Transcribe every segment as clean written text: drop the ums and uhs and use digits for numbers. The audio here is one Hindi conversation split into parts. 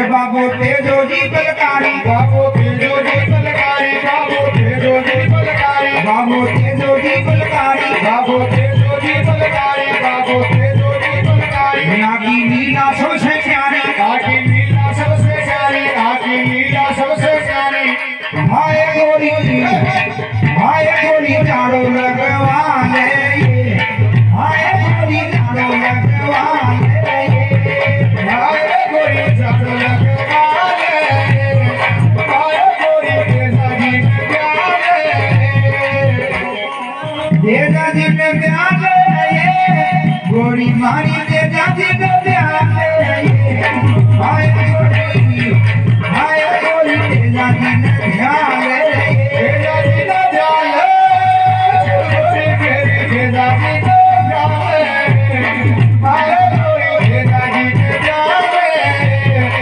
बाबू तेजो जी पलकारी बाबू तेजो जी पलकारी बाबू तेजो जी पलकारी बाबू तेजो जी पलकारी बाबू तेजो जी पलकारी बाबू तेजो जी पलकारी आकी लीला सबसे प्यारी आकी लीला सबसे प्यारी आकी लीला सबसे प्यारी हाय गोरी चारों लगवाले हाय गोरी चारों लगवाले हाय गोरी चारों देगा जी ने प्याले गोरी मारी देगा जी ने प्याले हाय गोरी देगा जी ने प्याले देगा जी ने प्याले गोरी तेरी देगा जी ने प्याले हाय गोरी देगा जी ने प्याले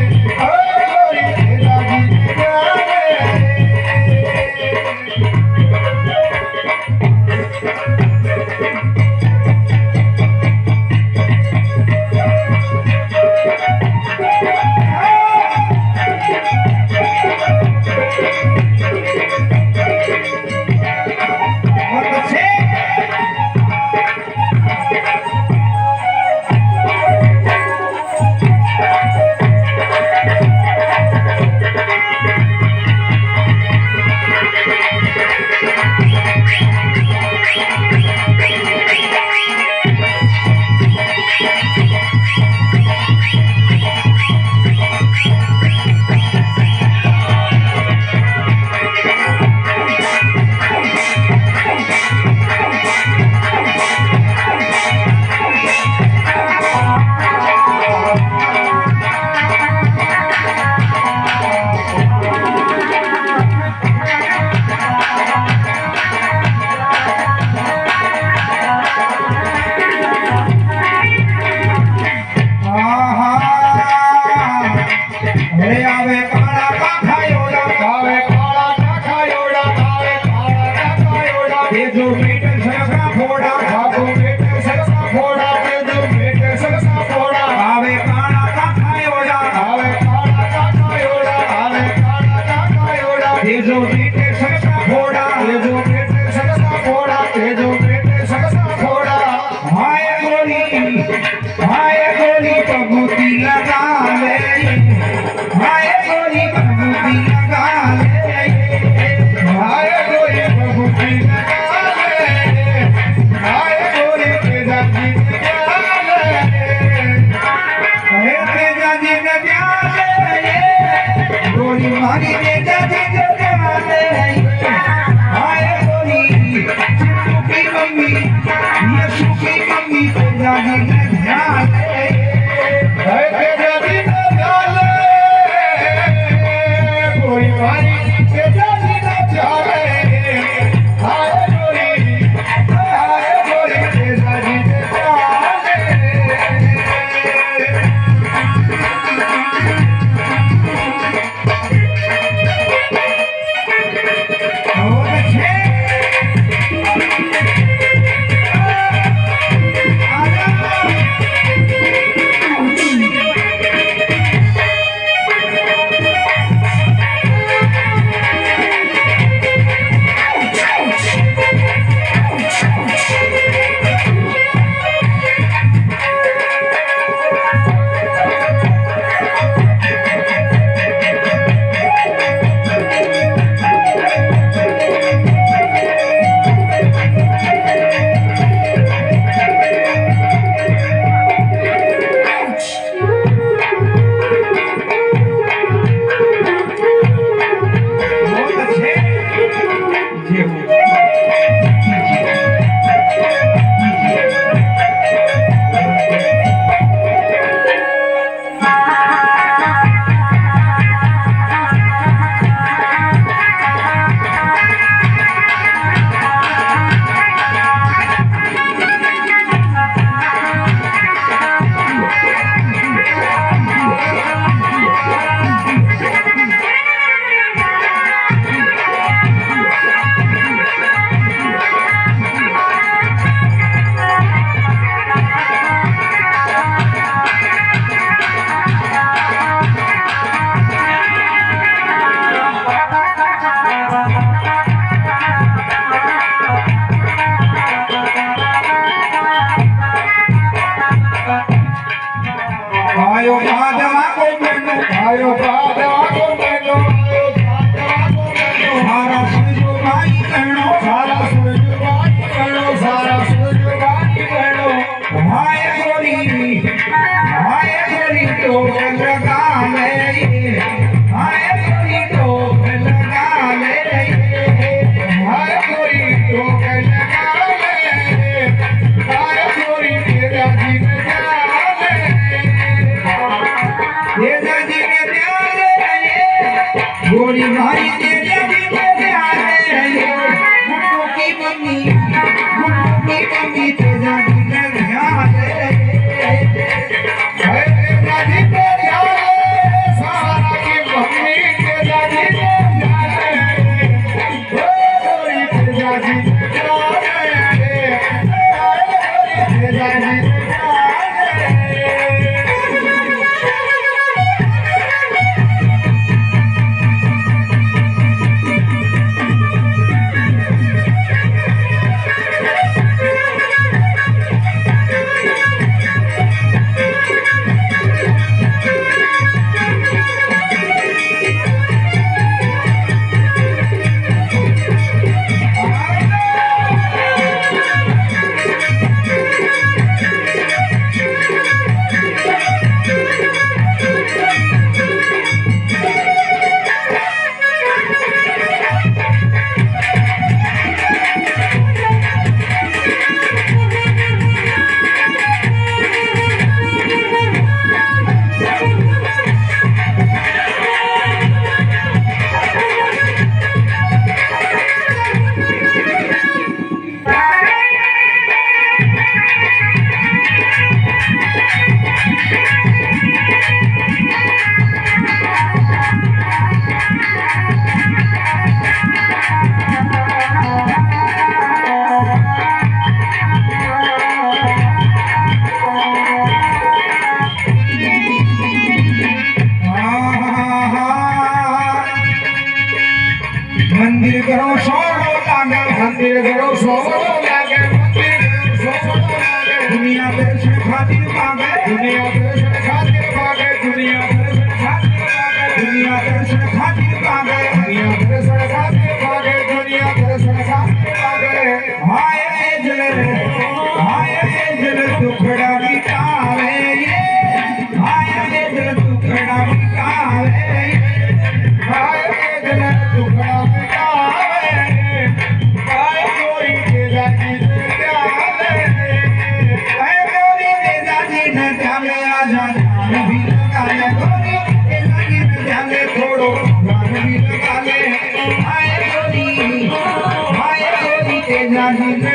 हाय गोरी देगा जी ने प्याले गोरी भाई तेरे भी मेरे आने गुड्डू की मम्मी तेजा जी तेरे आने तेजा जी तेरे आने सारा की मम्मी तेजा जी तेरे आने गोरी तेजा जी तेरे आने तेजा जी मंदिर करो सोनो लागे मंदिर करो सोनो लागे दुनिया दर्शन खातिर मांगे दुनिया दर्शन खातिर मांगे दुनिया दर्शन खातिर मांगे दुनिया दर्शन खातिर मांगे दुनिया दर्शन खातिर मांगे हाय जल दुखड़ा मिटावे ये हाय जल दुखड़ा मिटावे हाय जल दुखड़ा नहीं